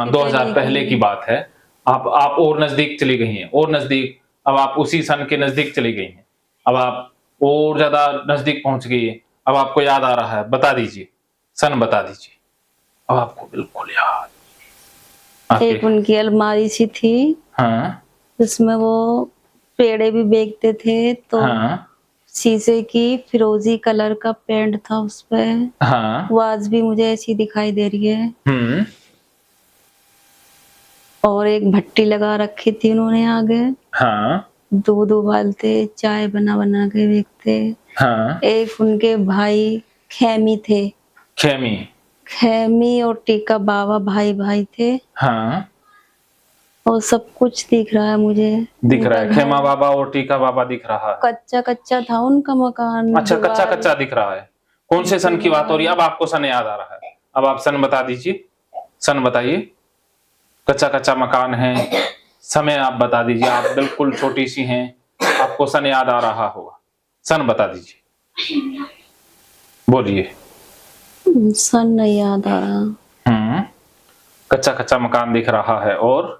2000 पहले की बात है। आप और नज़दीक चली गई हैं, और नज़दीक, अब आप उसी सन के नज़दीक चली गई हैं। अब आप और ज़्यादा नज़दीक पहुँच गई हैं, अब आपको याद आ रहा है, बता दीजिए, सन बता दीजिए। अब आपको बिल्कुल याद एक उनकी अलमारी सी थी, हाँ, जिसमें वो पेड़े भी बेचते थे, तो हाँ, शीशे की फिरोजी कलर का पेंट था उसपे। हाँ, वो आज भी मुझे ऐसी दिखाई दे रही है। हुँ, और एक भट्टी लगा रखी थी उन्होंने आगे, हाँ, दूध उबालते, चाय बना-बना के बेचते। हाँ, एक उनके भाई खेमी थे। खेमी, खेमी और टीका बाबा भाई-भाई थे। हाँ, और सब कुछ दिख रहा है मुझे। दिख रहा उनका है, घर खेमा बाबा और टीका बाबा दिख रहा है। कच्चा-कच्चा था उनका मकान, अच्छा, दीवार कच्चा-कच्चा दिख रहा है। कौन से सन की बात हो रही है? दीवार अब आपको सन याद आ रहा है। अब आप सन बता दीजिए, सन बताइए। कच्चा-कच्चा मकान है, समय आप बता दीजिए, आप बिल्कुल छोटी-सी हैं, आपको सन याद आ रहा होगा। सन बता दीजिए, बोलिए। सन नहीं याद आ रहा। हुँ, कच्चा-कच्चा मकान दिख रहा है और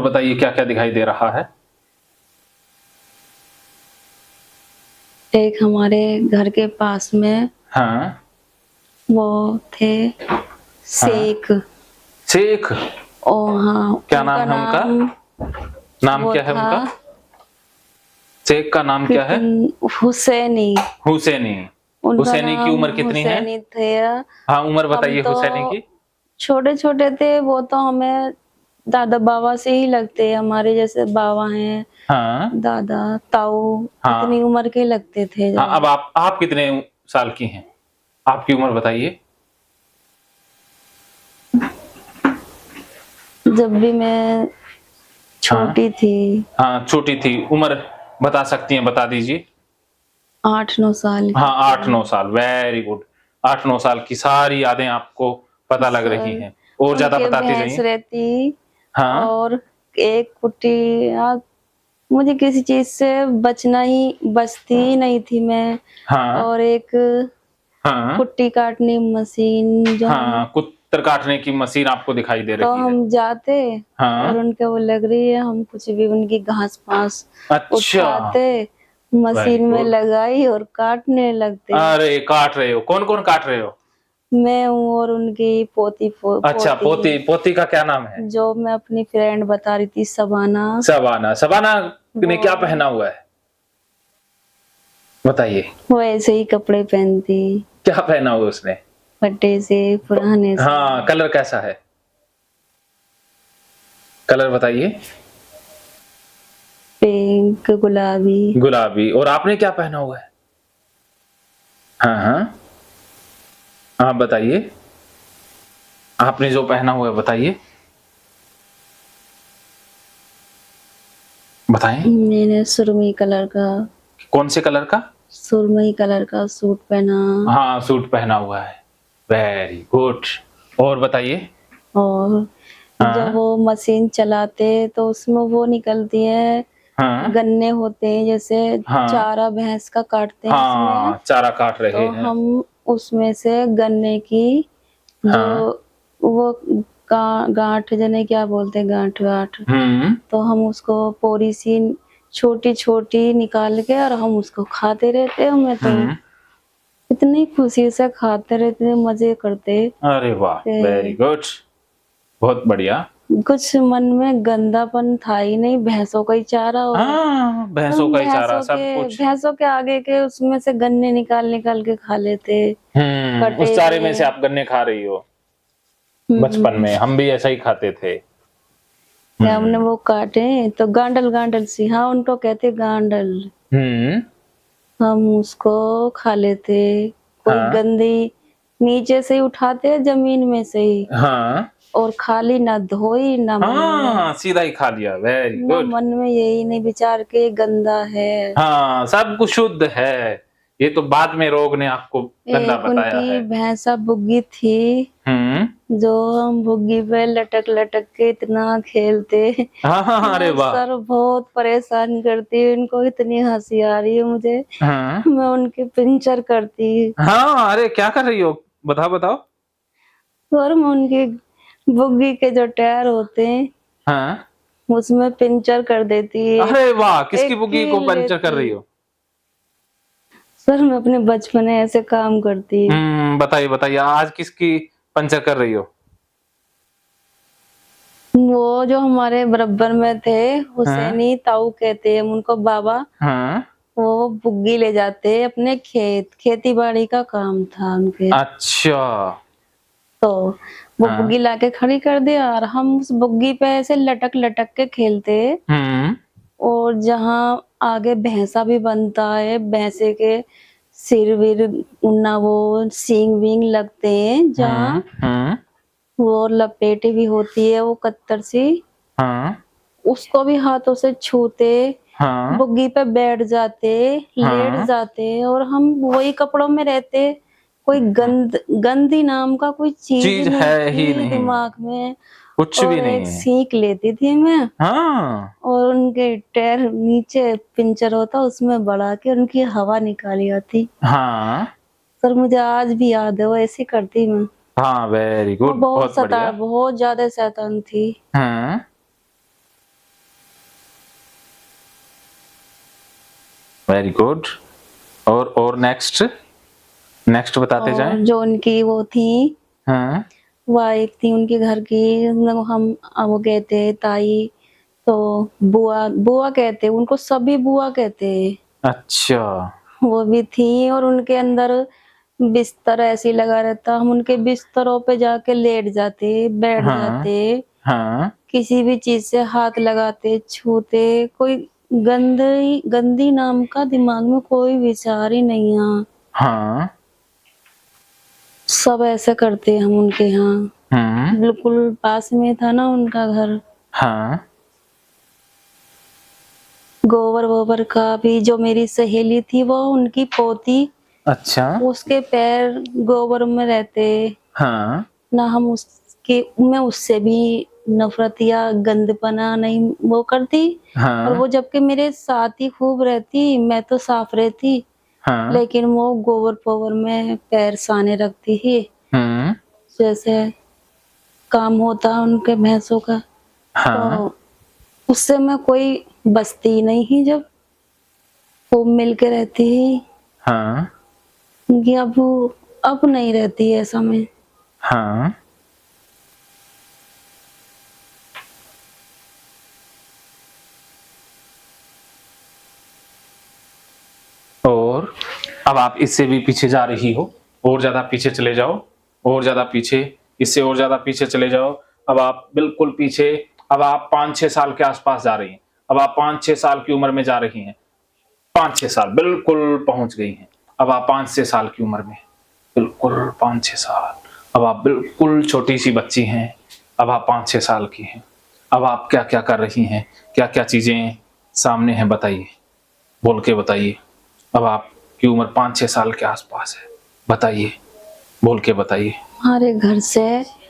बताइए क्या-क्या दिखाई दे रहा है? एक हमारे घर के पास में हाँ, वो थे हाँ, शेख। शेख, ओ हाँ, क्या उनका नाम है उनका? नाम नाम वो क्या है था उनका? शेख का नाम क्या है? हुसैनी। हुसैनी। उनका हुसैनी की नाम उम्र कितनी है? हुसैनी थे। हाँ, उम्र हम बताइए तो हुसैनी की। छोटे-छोटे थे, वो तो हमें दादा बाबा से ही लगते हैं, हमारे जैसे बाबा हैं, हाँ, दादा, ताऊ, हाँ, इतनी उम्र के लगते थे हाँ, अब जब। आप कितने साल की हैं? आपकी उम्र बताइए। जब भी मैं हाँ, छोटी थी, हाँ, छोटी थी, उम्र बता सकती हैं, बता दीजिए। 8-9 साल की हाँ, थी। 8-9 साल, वेरी गुड। 8-9 साल की सारी यादें आपको पता लग रही सर, हैं, और ज़्यादा उनके बताती भैंस जाइए। रहती हाँ, और एक कुट्टी मुझे किसी चीज़ से बचती ही नहीं थी मैं। हाँ, और एक हाँ, कुट्टी काटने मशीन जो हम हाँ, कुत्तर काटने की मशीन आपको दिखाई दे तो रही है। हम जाते और हाँ, उनके वो लग रही है, हम कुछ भी उनकी घास-पास अच्छा, उठाते, वेरी मशीन में गुड। लगाई और काटने लगते। अरे! काट रहे हो, कौन-कौन काट रहे हो? मैं हूँ और उनकी अच्छा, पोती, पोती पोती का क्या नाम है? जो मैं अपनी फ्रेंड बता रही थी शबाना, शबाना, शबाना ने वो क्या पहना हुआ है? बताइए, वो ऐसे ही कपड़े पहनती, क्या पहना हुआ है उसने? फटे से, पुराने से, हाँ, कलर कैसा है? कलर बताइए? पिंक, गुलाबी। गुलाबी, और आपने क्या पहना हुआ है? हाँ, हाँ। आप बताइए? आपने जो पहना हुआ है बताइए? बताएँ? मैंने कौन से कलर का? सुरमई कलर का सूट पहना। हाँ, सूट पहना हुआ है। वेरी गुड, और बताइए? और जब हाँ, वो मशीन चलाते तो उसमें वो निकलती है, हाँ, गन्ने होते हैं जैसे हाँ, चारा भैंस का काटते हैं उसमें, हाँ, चारा काट रहे तो हैं। हम उसमें से गन्ने की जो हाँ, वो गांठ जने क्या बोलते हैं, गांठ गांठ, हुँ, तो हम उसको पोरी सी छोटी छोटी निकाल के और हम उसको खाते रहते। हमें तो हुँ। इतनी खुशी से खाते रहते, मजे करते अरे वाह! वेरी थे। गुड, बहुत बढ़िया। कुछ मन में गंदापन था ही नहीं, भैंसों का ही चारा और हाँ, भैंसों हम का ही चारा सब कुछ। भैंसों के आगे के उसमें से गन्ने निकाल के खा लेते, उस कटे चारे में से हुए। आप गन्ने खा रही हो, बचपन हम्म, में, हम भी ऐसा ही खाते थे। फिर हमने हुँ, वो काटे तो गांडल गांडल सी, हाँ उनको कहते गांडल, हुँ, हम उसको खा लेते। कोई हाँ, गंदी नीचे से ही उठाते, जमीन में से ही, हाँ, और खाली ना धोई ना मन में, हाँ, सीधा ही खा लिया, वेरी ना गुड। मन में यही नहीं विचार के गंदा है। हाँ, सब कुछ शुद्ध है, ये तो बाद में रोग ने आपको गंदा एक बताया उनकी है। भैंसा बुग्गी थी, हुँ, जो हम बुग्गी पे लटक लटक के इतना खेलते। हाँ, हाँ, हाँ, अरे मैं वाह! सर बहुत परेशान करती, इनको इतनी हंसी आ रही है मुझे, हाँ, मैं उनके पिंचर करती। हाँ, अरे क्या कर रही हो? बताओ, बताओ? और मैं उनके बुग्गी के जो टायर होते हैं हाँ। उसमें पंचर कर देती है, अरे वाह! किसकी एक बुग्गी को कील पंचर कर रही लेती। हो? सर मैं अपने बचपन में ऐसे काम करती। बताइए, बताइए आज किसकी पंचर कर रही हो? वो जो हमारे बराबर में थे, हाँ, हुसैनी ताऊ कहते हैं हम उनको बाबा। हाँ। वो बुग्गी ले जाते अपने खेत, खेती बाड़ी का काम था उनके। अच्छा। तो वो हाँ। बुग्गी लाके खड़ी कर दिया और हम उस बुग्गी पे ऐसे लटक लटक के खेलते। हुँ, और जहाँ आगे भैंसा भी बनता है, भैंसे के सिर विर ना वो सींग वींग लगते हैं, हुँ, जहाँ हुँ, वो लपेटी भी होती है वो कत्तर सी, हाँ, उसको भी हाथों से छूते, हाँ, बुग्गी पे बैठ जाते, लेट हाँ। जाते और हम वही कपड़ों में रहते। कोई गंदी नाम का कोई चीज चीज़ नहीं है ही थी नहीं, दिमाग में। कुछ भी और नहीं एक है। सीख लेती थी मैं हाँ, और उनके टायर नीचे पंचर होता उसमें बढ़ा के उनकी हवा निकाली जाती। हाँ, सर मुझे आज भी याद है वो ऐसी करती मैं। हाँ, वेरी वो गुड, बहुत बढ़िया। बहुत ज्यादा शैतान थी। हाँ, वेरी गुड। और नेक्स्ट, नेक्स्ट बताते जाएँ। और जो उनकी वो थी हाँ, वाइफ थी उनके घर की, मतलब हम वो कहते हैं ताई, तो बुआ बुआ कहते हैं उनको, सभी बुआ कहते हैं। अच्छा। वो भी थी और उनके अंदर बिस्तर ऐसे ही लगा रहता, हम उनके बिस्तरों पे जाके लेट जाते, बैठ हाँ, जाते, हाँ, किसी भी चीज से हाथ लगाते, छूते। कोई गंदी नाम का दिमाग में कोई विचार ही नहीं है। हाँ, सब ऐसे करते हम उनके यहाँ। हुँ, बिल्कुल पास में था ना उनका घर। हाँ, गोबर वोबर का भी, जो मेरी सहेली थी वो उनकी पोती, अच्छा, उसके पैर गोबर में रहते। हाँ, ना हम उसके मैं उससे भी नफरत या गंदपना नहीं वो करती। और हाँ, वो जबकि मेरे साथ ही खूब रहती, मैं तो साफ रहती, हाँ, लेकिन वो गोबर पोबर में पैर साने रखती ही। हुँ, जैसे काम होता उनके भैंसों का, हाँ, तो उससे मैं कोई बचती ही नहीं ही, जब खूब मिल के रहती ही। हाँ, कि अब नहीं रहती है ऐसा में। हाँ। और अब आप इससे भी पीछे जा रही हो, और ज़्यादा पीछे चले जाओ, और ज़्यादा पीछे, इससे और ज़्यादा पीछे चले जाओ। अब आप बिल्कुल पीछे, अब आप 5-6 साल के आस-पास जा रही हैं। अब आप 5-6 साल की उम्र में जा रही हैं। 5-6 साल बिल्कुल पहुँच गई हैं। अब आप 5-6 साल की उम्र में, बिल्कुल 5-6 साल। अब आप बिल्कुल छोटी-सी बच्ची हैं। अब आप 5-6 साल की हैं। अब आप क्या-क्या कर रही हैं? क्या-क्या चीज़ें सामने हैं बताइए? बोल के बताइए। अब आपकी उम्र 5-6 साल के आसपास है। बताइए, बोल के बताइए। हमारे घर से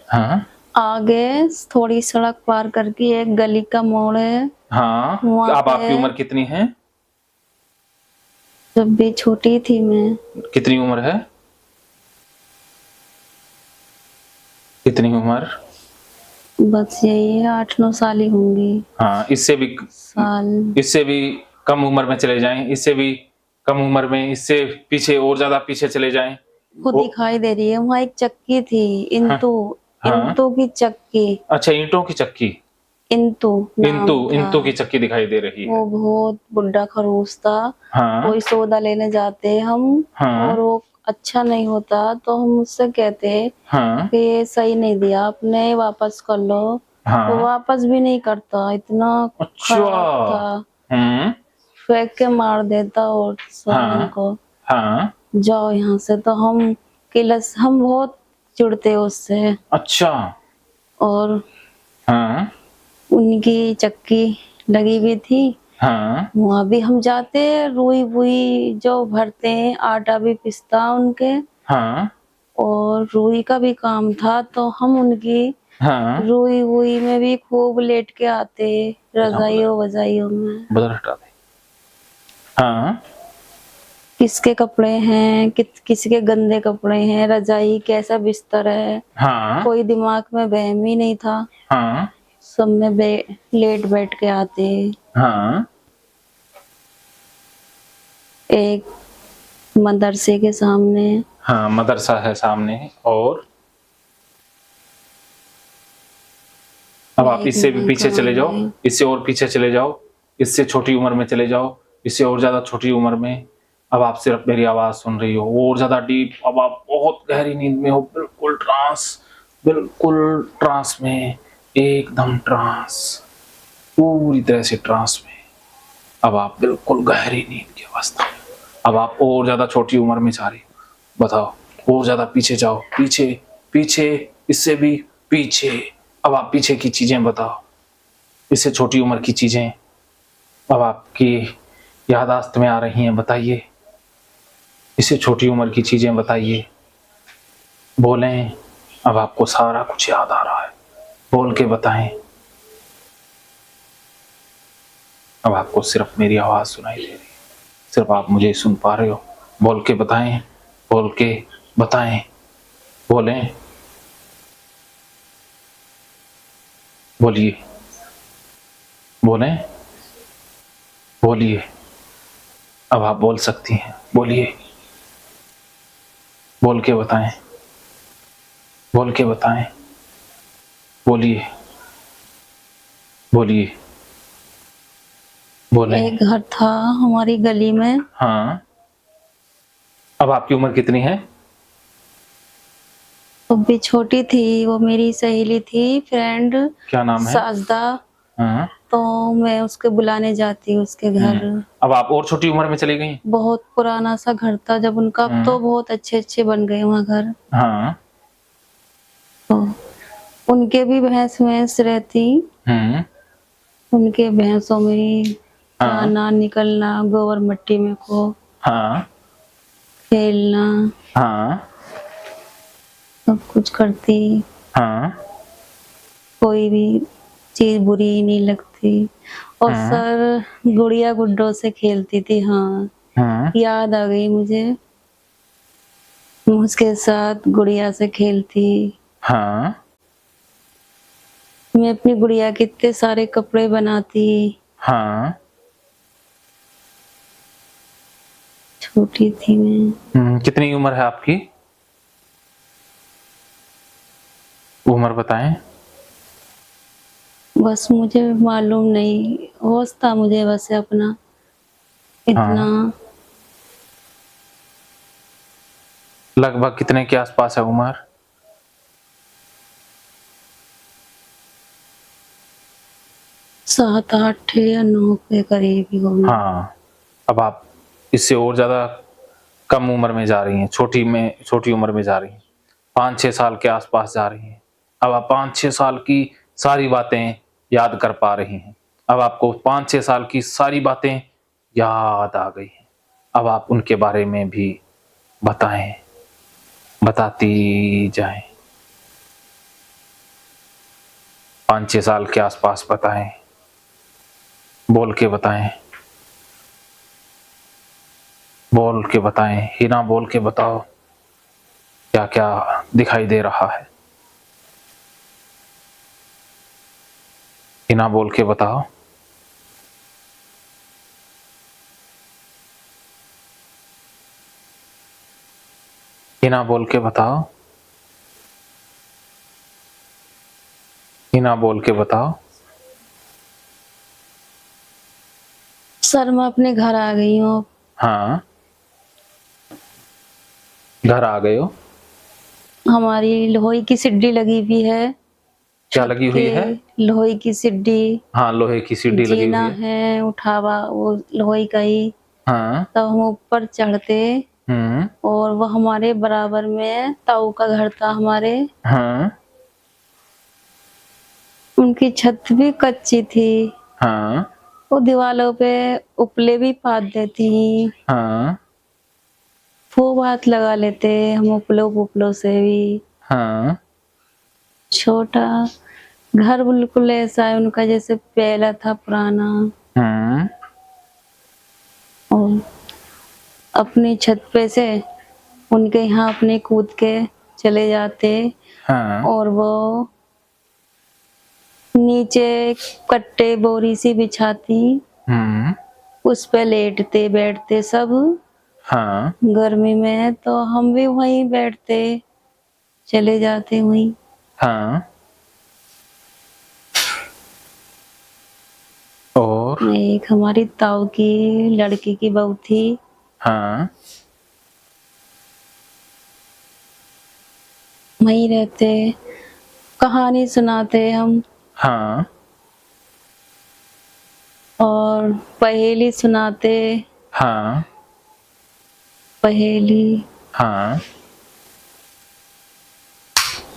हाँ, आगे थोड़ी सड़क पार करके एक गली का मोड़ है, हाँ। वहां अब पे। आपकी उम्र कितनी है? जब भी छोटी थी मैं, कितनी उम्र है? कितनी उम्र? बस यही है 8-9 साल ही होंगी। हाँ, साल इससे भी कम उम्र में चले जाएँ, इससे भी कम उम्र में, इससे पीछे और ज़्यादा पीछे चले जाएँ। को वो दिखाई दे रही है, वहां एक चक्की थी, हाँ, इंतु, हाँ। इंतु की चक्की, अच्छा ईंटों की चक्की, इंतु नाम था। ईंटों की चक्की दिखाई दे रही वो है। बहुत बुढ़ा खरूस था। हाँ, कोई सौदा लेने जाते हम हाँ, और वो अच्छा नहीं होता तो हम उससे कहते हाँ, कि ये सही नहीं दिया आपने, वापस कर लो। वो हाँ। वापस भी नहीं करता, इतना अच्छा। खराब था। हुँ, फेंक के मार देता और सामान हाँ, को, हाँ। जाओ यहाँ से। तो हम बहुत चिढ़ते उससे। अच्छा। और हाँ, उनकी चक्की लगी हुई थी, हाँ, वहां भी हम जाते, रुई वुई जो भरते हैं, आटा भी पिसता उनके, हाँ, और रुई का भी काम था, तो हम उनकी हाँ। रुई वुई में भी खूब लेट के आते, हाँ, रजाइयों वजाइयों में। बदल हटा दे। हाँ, किसके कपड़े हैं, किसी के गंदे कपड़े हैं, रजाई कैसा बिस्तर है, हाँ कोई दिमाग में वहम ही नहीं था। हाँ सब में लेट बैठ के आते। हाँ एक मदरसे के सामने। हाँ, मदरसा है सामने। और अब आप एक इससे भी पीछे चले जाओ, मकान है। इससे और पीछे चले जाओ, इससे छोटी उम्र में चले जाओ, इससे और ज्यादा छोटी उम्र में। अब आप सिर्फ मेरी आवाज सुन रही हो, और ज्यादा डीप। अब आप बहुत गहरी नींद में हो, बिल्कुल ट्रांस में, एकदम ट्रांस, पूरी तरह से ट्रांस में। अब आप बिल्कुल गहरी नींद की अवस्था में। अब आप और ज्यादा छोटी उम्र में जा रही हो। बताओ, और ज्यादा पीछे जाओ, पीछे पीछे, इससे भी पीछे। अब आप पीछे की चीजें बताओ, इससे छोटी उम्र की चीजें अब आपकी याददाश्त में आ रही हैं, बताइए। इससे छोटी उम्र की चीजें बताइए, बोलें। अब आपको सारा कुछ याद आ रहा है, बोल के बताएं। अब आपको सिर्फ मेरी आवाज सुनाई दे रही है, सिर्फ आप मुझे सुन पा रहे हो। बोल के बताएं, बोल के बताएं, बोलें, बोलिए, बोलें, बोलिए। अब आप बोल सकती हैं, बोलिए, बोल के बताएं, बोल के बताएं, बोलिए, बोलिए, बोलें। एक घर था हमारी गली में। हाँ। अब आपकी उम्र कितनी है? वो भी छोटी थी, वो मेरी सहेली थी, फ्रेंड, क्या नाम है? साजदा। हाँ। तो मैं उसके बुलाने जाती उसके घर। अब आप और छोटी उम्र में चली गई? बहुत पुराना सा घर था जब उनका, अब तो बहुत अच्छे अच्छे बन गए वहाँ घर। हाँ। तो उनके भी भैंस वैंस रहती। उनके भैंसों में हाँ। आना निकलना, गोबर मट्टी में को हाँ। खेलना, हाँ। सब कुछ करती। हाँ। कोई भी चीज बुरी नहीं लगती। और सर गुड़िया गुड्डों से खेलती थी। हाँ, हाँ। याद आ गई मुझे, उसके साथ गुड़िया से खेलती। हाँ। मैं अपनी गुड़िया के इतने सारे कपड़े बनाती। हाँ। छोटी थी मैं। कितनी उम्र है आपकी? उम्र बताएं। बस मुझे मालूम नहीं, होश था मुझे बस अपना इतना। हाँ। लगभग कितने के आसपास है उम्र? 7 8 या 9 के करीब ही होगी। हाँ। अब आप इससे और ज्यादा कम उम्र में जा रही हैं, छोटी उम्र में जा रही हैं, 5-6 साल के आसपास जा रही हैं। अब आप 5-6 साल की सारी बातें याद कर पा रही हैं। अब आपको 5-6 साल की सारी बातें याद आ गई हैं। अब आप उनके बारे में भी बताएं, बताती जाएं। 5-6 साल के आसपास बताएं, बोल के बताएं, बोल के बताएं। हिना, बोल के बताओ, क्या क्या दिखाई दे रहा है? हिना, बोल के बताओ। हिना, बोल के बताओ। हिना, बोल के बताओ। सर मैं अपने घर आ गई हूँ। हाँ, घर आ गए हो? हमारी लोहे की सीढ़ी लगी हुई है। क्या छत लगी हुई के है? लोहे की सीढ़ी। हाँ, लोहे की सीढ़ी लगी जीना हुई है। है उठावा वो लोहे का ही। हाँ। तब हम ऊपर चढ़ते। हम्म। और वो हमारे बराबर में ताऊ का घर था हमारे। हाँ। उनकी छत भी कच्ची थी। हाँ। वो दीवालों पे उपले भी पात देती। हाँ। खूब हाथ लगा लेते हम उपलों उपलों से भी। हाँ। छोटा घर बिल्कुल ऐसा है उनका जैसे पहला था पुराना। हम्म। और अपनी छत पे से उनके यहाँ अपने कूद के चले जाते हाँ और वो नीचे कट्टे बोरी सी बिछाती, हम्म उस पे लेटते बैठते सब हाँ गर्मी में, तो हम भी वहीं बैठते चले जाते वहीं। हाँ। और एक हमारी ताऊ की लड़की की बहू थी, हाँ वहीं रहते, कहानी सुनाते हम हाँ और पहेली सुनाते, हाँ पहेली, हाँ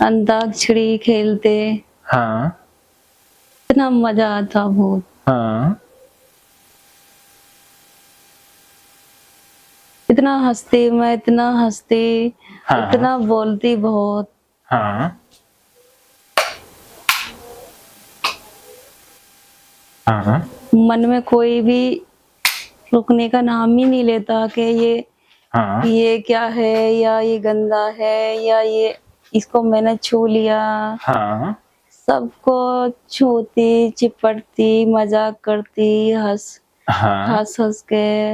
अंताक्षरी खेलते, हाँ इतना मजा आता बहुत। हाँ इतना हंसती मैं, इतना हंसती, हाँ इतना बोलती बहुत। हाँ हाँ मन में कोई भी रुकने का नाम ही नहीं लेता कि हाँ ये क्या है, या ये गंदा है, या ये इसको मैंने छू लिया। हाँ सबको छूती, चिपटती, मजाक करती, हंस हाँ हंस हंस के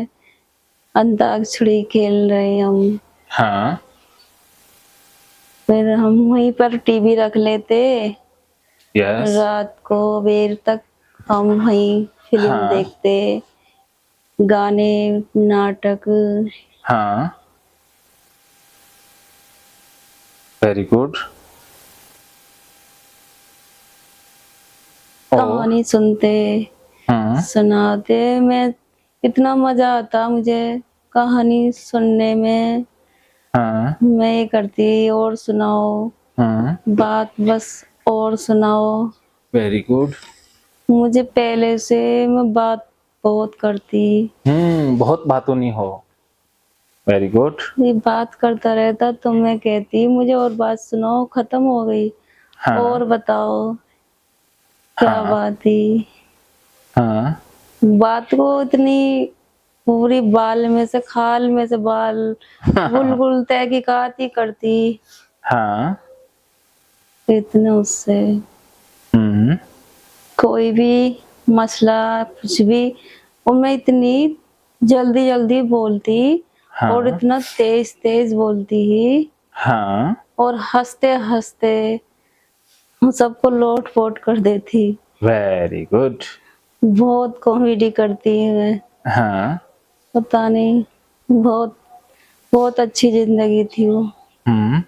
अंताक्षरी खेल रहे हम। हाँ। फिर हम वहीं पर टीवी रख लेते, यस। रात को देर तक हम वहीं फिल्म हाँ देखते, गाने, नाटक। हाँ। Very good. और कहानी सुनते, सुनाते। मैं इतना मजा आता मुझे कहानी सुनने में। हाँ मैं ये करती और सुनाओ बात, बस और सुनाओ। Very good. मुझे पहले से मैं बात बहुत करती, बहुत बातों नहीं हो। Very good. ये बात करता रहता तो मैं कहती मुझे और बात सुनाओ, खत्म हो गई, और हाँ बताओ क्या हाँ बात थी। हाँ बात को इतनी पूरी बाल में से खाल में से बाल बुलबुल तहकीकात ही करती हाँ। इतने उससे। हम्म कोई भी मसला कुछ भी, और मैं इतनी जल्दी जल्दी बोलती और हाँ इतना तेज तेज बोलती ही, हाँ। और हंसते हंसते सबको लोट पोट कर देती। Very good. बहुत कॉमेडी करती मैं, हाँ। पता नहीं, बहुत बहुत अच्छी जिंदगी थी वो। हम्म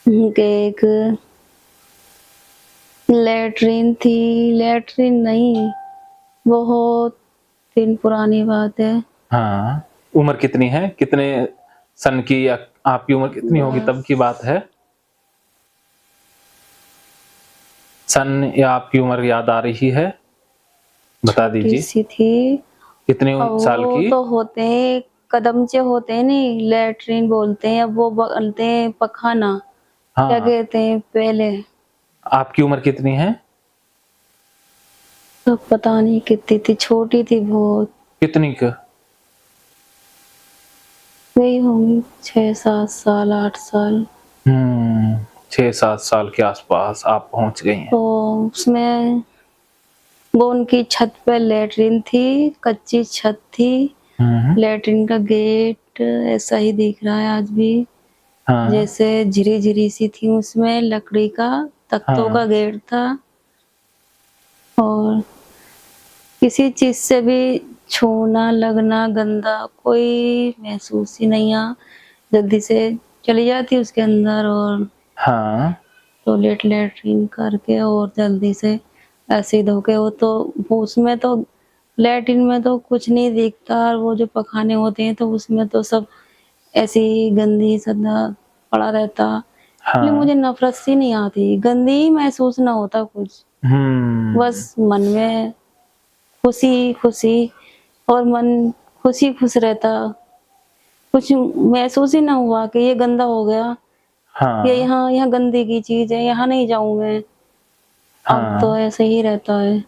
कि एक लेटरिन थी, लेटरिन नहीं, बहुत दिन पुरानी बात है। हाँ। उम्र कितनी है, कितने सन की, या आपकी उम्र कितनी होगी तब की बात है? सन या आपकी उम्र याद आ रही है? बता छोटी दीजिए। सी थी। कितने अब साल वो की? तो होते हैं कदमचे, होते हैं नहीं लेटरिन बोलते हैं, अब वो बोलते हैं पखाना, क्या हाँ। कहते हैं पहले। आपकी उम्र कितनी है? तो पता नहीं कितनी थी, छोटी थी बहुत, कितनी का? गई होंगी 6 7 साल 8 साल। 6 7 साल के आसपास आप पहुंच गई हैं। तो उसमें वो उनकी छत पे लेटरिन थी, कच्ची छत थी। हम्म लेटरिन का गेट ऐसा ही दिख रहा है आज भी, हाँ जैसे झिरी झिरी सी थी, उसमें लकड़ी का तख्तों का हाँ गेट था। और किसी चीज से भी छूना लगना गंदा कोई महसूस ही नहीं आ, जल्दी से चली जाती उसके अंदर और हाँ टॉयलेट लेटरिन करके और जल्दी से ऐसे ही धो के। वो उसमें तो लैट्रिन में तो कुछ नहीं दिखता, और वो जो पखाने होते हैं तो उसमें तो सब ऐसी ही गंदी सदा पड़ा रहता, इसलिए हाँ। मुझे नफरत सी नहीं आती, गंदी ही महसूस ना होता कुछ। बस मन में खुशी खुशी, और मन खुशी खुश रहता, कुछ महसूस ही ना हुआ कि ये गंदा हो गया, ये हाँ यहाँ यहाँ गंदे की चीज है, यहाँ नहीं जाऊं मैं। अब तो हाँ। ऐसे ही रहता है।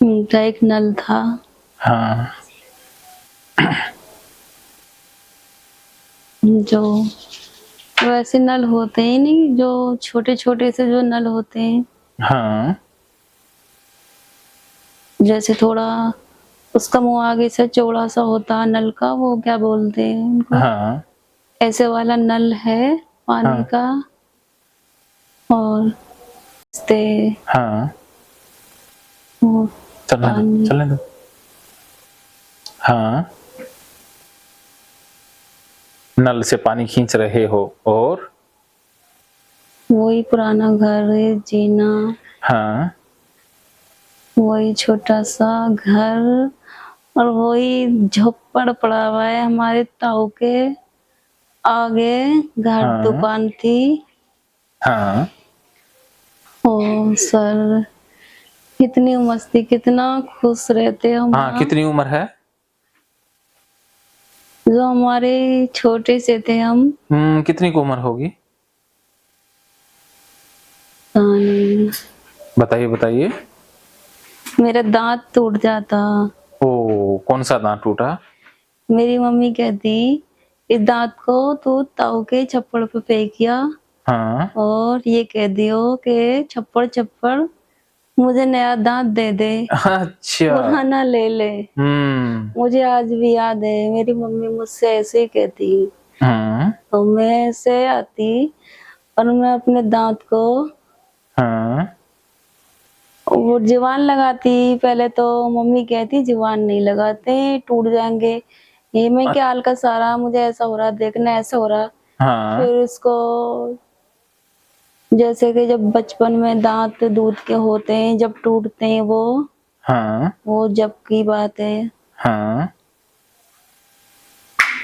उनका एक नल था, हाँ जो वैसे नल होते ही नहीं, जो छोटे छोटे से जो नल होते हैं, हाँ जैसे थोड़ा उसका मुंह आगे से चौड़ा सा होता है नल का, वो क्या बोलते हैं उनको, हाँ ऐसे वाला नल है पानी हाँ का। और इस्ते हाँ। वो चलने दो पानी, चलने दो। हाँ, नल से पानी खींच रहे हो और वही पुराना घर है, जीना, हाँ वही छोटा सा घर, और वही झोपड़ पड़ा हुआ है हमारे ताऊ के आगे। घर हाँ दुकान थी। हाँ ओ सर, कितनी मस्ती, कितना खुश रहते हम हाँ। वहाँ। कितनी उम्र है? जो हमारे छोटे से थे हम, कितनी की उम्र होगी? नहीं, बताइए बताइए। मेरा दांत टूट जाता। ओ, कौन सा दांत टूटा? मेरी मम्मी कहती, इस दांत को तू ताऊ के छप्पड़ पे फेंकिया हाँ और ये कह दियो कि छप्पड़ छप्पड़ मुझे नया दांत दे दे, अच्छा। पुराना ले ले। हम्म मुझे आज भी याद है, मेरी मम्मी मुझसे ऐसे ही कहती। हम्म तो मैं ऐसे आती और मैं अपने दांत को हाँ वो जीवान लगाती। पहले तो मम्मी कहती जीवान नहीं लगाते, टूट जाएंगे। ये मैं क्या हल्का सारा, मुझे ऐसा हो रहा, देखना ऐसा हो रहा। हाँ फिर इसको, जैसे कि जब बचपन में दांत दूध के होते हैं, जब टूटते हैं हाँ वो जब की बात है। हाँ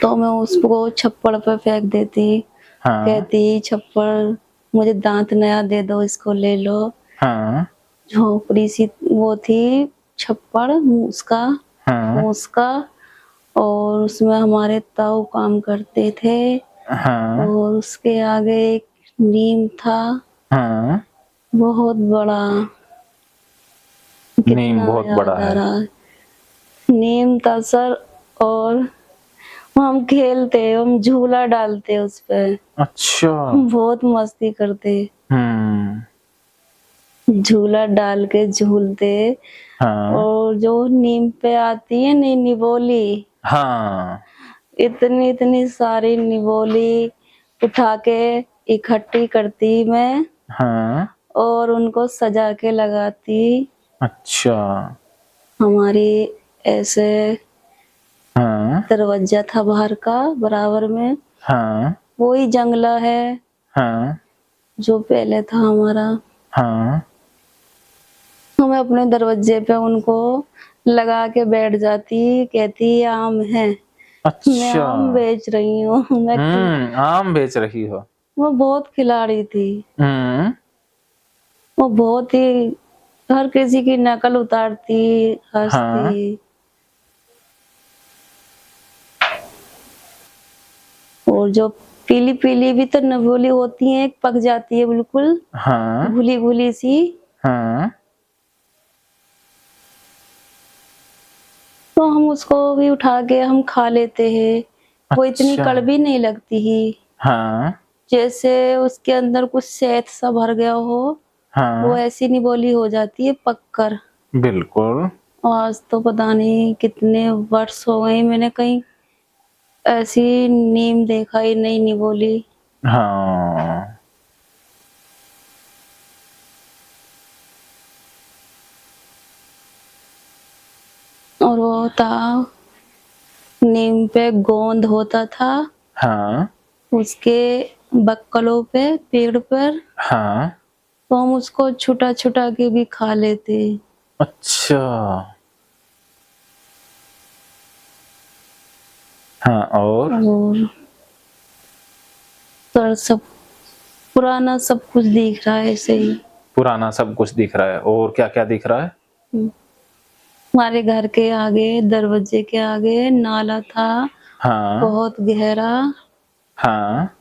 तो मैं उसको छप्पड़ पे फेंक देती, हाँ कहती छप्पड़ मुझे दांत नया दे दो, इसको ले लो। हाँ झोपड़ी सी वो थी, छप्पड़ उसका, हाँ उसका। और उसमें हमारे ताऊ काम करते थे। हाँ और उसके आगे एक नीम था, हाँ। बहुत बड़ा। नीम कितना बहुत बड़ा याद आ है। रहा है, नीम था सर। और हम खेलते, हम झूला डालते उस पे, अच्छा। बहुत मस्ती करते, हम्म झूला डाल के झूलते। हाँ और जो नीम पे आती है नी निबोली, हाँ इतनी इतनी सारी निबोली उठा के इकट्ठी करती मैं, हाँ। और उनको सजा के लगाती। अच्छा। हमारी ऐसे हाँ दरवाजा था बाहर का, बराबर में हाँ वही जंगला है हाँ जो पहले था हमारा। हाँ। मैं अपने दरवाजे पे उनको लगा के बैठ जाती, कहती आम है, मैं अच्छा। आम बेच रही हूँ। आम बेच रही हो? वो बहुत खिलाड़ी थी। हम्म वो बहुत ही हर किसी की नकल उतारती, हंसती। हाँ और जो पीली पीली भी तो नवोली होती है, पक जाती है बिल्कुल हाँ घुली घुली सी, हाँ तो हम उसको भी उठा के हम खा लेते हैं। वो इतनी अच्छा। कड़वी नहीं लगती ही, हाँ जैसे उसके अंदर कुछ शहद सा भर गया हो, वो हाँ ऐसी निबोली हो जाती है पककर। बिल्कुल। आज तो पता नहीं कितने वर्ष हो गए मैंने कहीं ऐसी नीम देखा ही नहीं, निबोली। हाँ और वो था, नीम पे गोंद होता था, हाँ उसके बक्कलों पे, पेड़ पर, हाँ। तो हम उसको छुटा छुटा के भी खा लेते। अच्छा। हाँ और और सर सब पुराना सब कुछ दिख रहा है ऐसे ही। पुराना सब कुछ दिख रहा है, और क्या क्या दिख रहा है? हम्म। हमारे घर के आगे, दरवाजे के आगे नाला था, हाँ बहुत गहरा। हाँ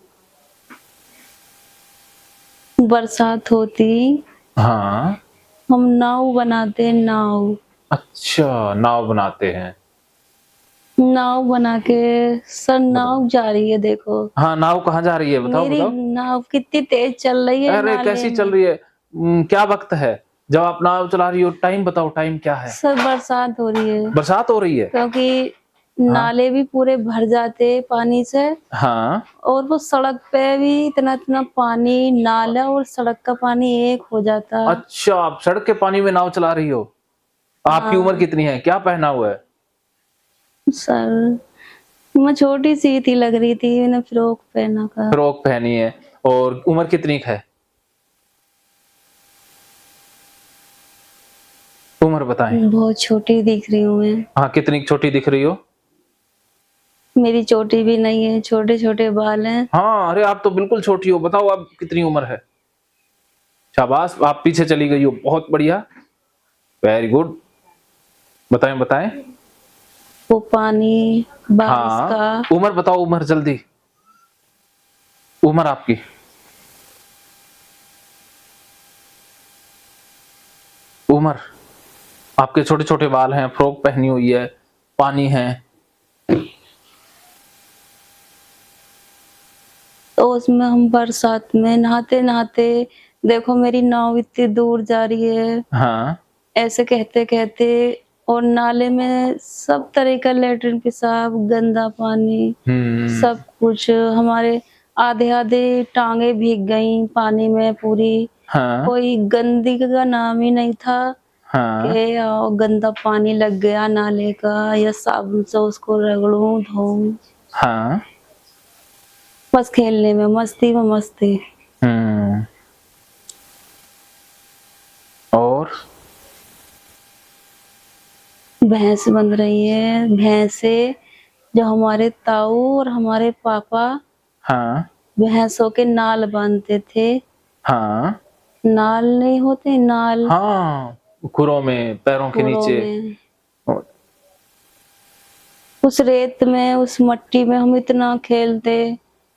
बरसात होती, हाँ। हम नाव बनाते, नाव। अच्छा, नाव बनाते हैं। नाव बना के, सर बताओ। नाव जा रही है देखो। हाँ, नाव कहाँ जा रही है, बताओ मेरी बताओ। नाव कितनी तेज चल रही है अरे नाले कैसी चल में। रही है? क्या वक्त है जब आप नाव चला रही हो? टाइम बताओ, टाइम क्या है? सर बरसात हो रही है, बरसात हो रही है? क्योंकि हाँ नाले भी पूरे भर जाते पानी से। हाँ। और वो सड़क पे भी इतना इतना पानी, नाला और सड़क का पानी एक हो जाता। अच्छा, आप सड़क के पानी में नाव चला रही हो? आपकी उम्र हाँ कितनी है? क्या पहना हुआ है? सर, मैं छोटी सी थी, लग रही थी, मैंने फ्रॉक पहना था। फ्रॉक पहनी है। और उम्र कितनी है? उम्र बताएं। बहुत छोटी दिख रही हूँ मैं। हाँ, कितनी छोटी दिख रही हो? मेरी चोटी भी नहीं है, छोटे छोटे बाल हैं। हाँ, अरे आप तो बिल्कुल छोटी हो। बताओ आप कितनी उम्र है? शाबाश, आप पीछे चली गई हो, बहुत बढ़िया, वेरी गुड। बताएं बताएं। वो पानी बारिश का। हाँ, उम्र बताओ, उम्र जल्दी, उम्र आपकी। उम्र। आपके छोटे छोटे बाल हैं, फ्रॉक पहनी हुई है, पानी है। तो उसमें हम बरसात में नहाते नहाते, देखो मेरी नाव इतनी दूर जा रही है, हाँ। ऐसे कहते कहते। और नाले में सब तरह का लेटरिन, पेशाब, गंदा पानी, सब कुछ। हमारे आधे आधे टांगे भीग गई पानी में पूरी। हाँ कोई गंदगी का नाम ही नहीं था हाँ कि गंदा पानी लग गया नाले का, या साबुन से उसको रगड़ूं, धोऊं। हाँ। बस खेलने में मस्ती में मस्ती। हम्म। और भैंस बंध रही है, भैंसे जो हमारे ताऊ और हमारे पापा हाँ भैंसों के नाल बांधते थे। हाँ नाल नहीं होते, नाल, हाँ, खुरों में, पैरों के पूरों नीचे। में। उस रेत में, उस मट्टी में हम इतना खेलते।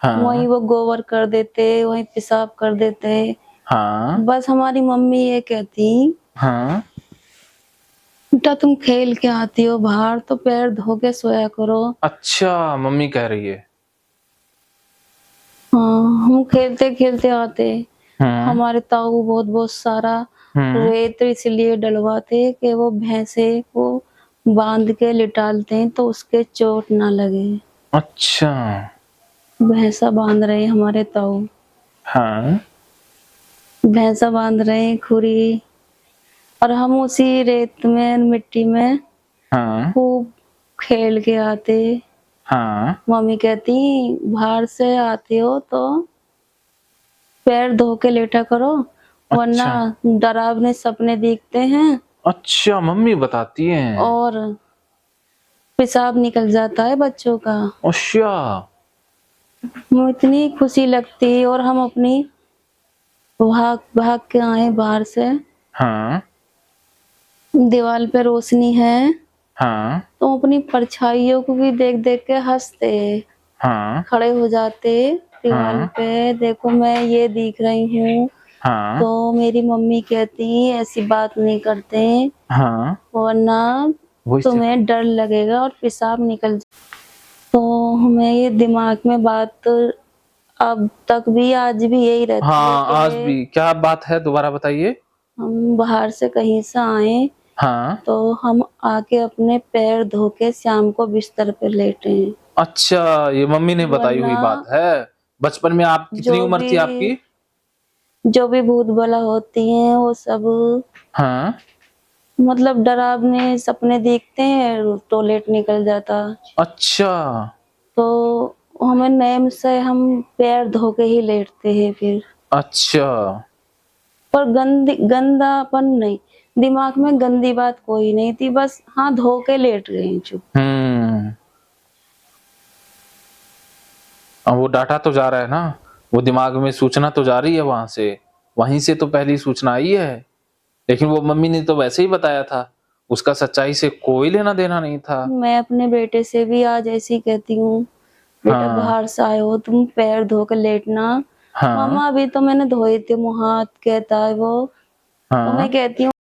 वहीं हाँ वो गोबर कर देते, वहीं पेशाब कर देते। हाँ बस हमारी मम्मी ये कहती, हाँ। बेटा तुम खेल के आती हो बाहर तो पैर धो के सोया करो। अच्छा, मम्मी कह रही है। हाँ, हम खेलते खेलते आते। हम्म हमारे ताऊ बहुत बहुत सारा हम्म। रेत इसलिए डलवाते कि वो भैंसे को बांध के लिटालते हैं तो उसके चोट ना लगे। अच्छा। भैंसा बांध रहे हैं हमारे ताऊ, हाँ भैंसा बांध रहे हैं खुरी। और हम उसी रेत में, मिट्टी में हाँ खूब खेल के आते। हाँ। मम्मी कहती, बाहर से आते हो तो पैर धो के लेटा करो, वरना अच्छा डरावने सपने दिखते हैं अच्छा, मम्मी बताती हैं। और पेशाब निकल जाता है बच्चों का। अच्छा। मुझे इतनी खुशी लगती, और हम अपनी भाग भाग के आए बाहर से। हाँ दीवार पे रोशनी है, हाँ तो अपनी परछाइयों को भी देख देख के हंसते, हाँ खड़े हो जाते दीवार हाँ पे, देखो मैं ये दिख रही हूँ। हाँ तो मेरी मम्मी कहती, ऐसी बात नहीं करते, हाँ। वरना वही से। तुम्हें डर लगेगा और पेशाब निकल। तो हमें ये दिमाग में बात अब तक भी आज भी यही रहती है हाँ, आज कि भी क्या बात है, दोबारा बताइए? हम बाहर से कहीं से आए हाँ, तो हम आके अपने पैर धो के शाम को बिस्तर पे लेटे हैं। अच्छा, ये मम्मी ने बताई वरना हुई बात है। बचपन में आप जो कितनी उम्र भी थी आपकी? जो भी भूत बला होती हैं वो सब हाँ, मतलब डरावने सपने देखते हैं तो लेट निकल जाता। अच्छा, तो हमें नेम से हम पैर धो के ही लेटते हैं फिर। अच्छा, पर गंदापन नहीं, दिमाग में गंदी बात कोई नहीं थी, बस हाँ धो के लेट गए हैं चुप। हुँ। अब वो डाटा तो जा रहा है ना, वो दिमाग में सूचना तो जा रही है वहाँ से, वहीं से तो पहली सूचना आई है। लेकिन वो मम्मी ने तो वैसे ही बताया था, उसका सच्चाई से कोई लेना-देना नहीं था। मैं अपने बेटे से भी आज ऐसे ही कहती हूँ, बेटा हाँ, बाहर से आए हो तुम पैर धो के लेटना। हाँ, मामा अभी तो मैंने धोए थे मुँह हाथ कहता है वो। तो मैं हाँ। कहती हूँ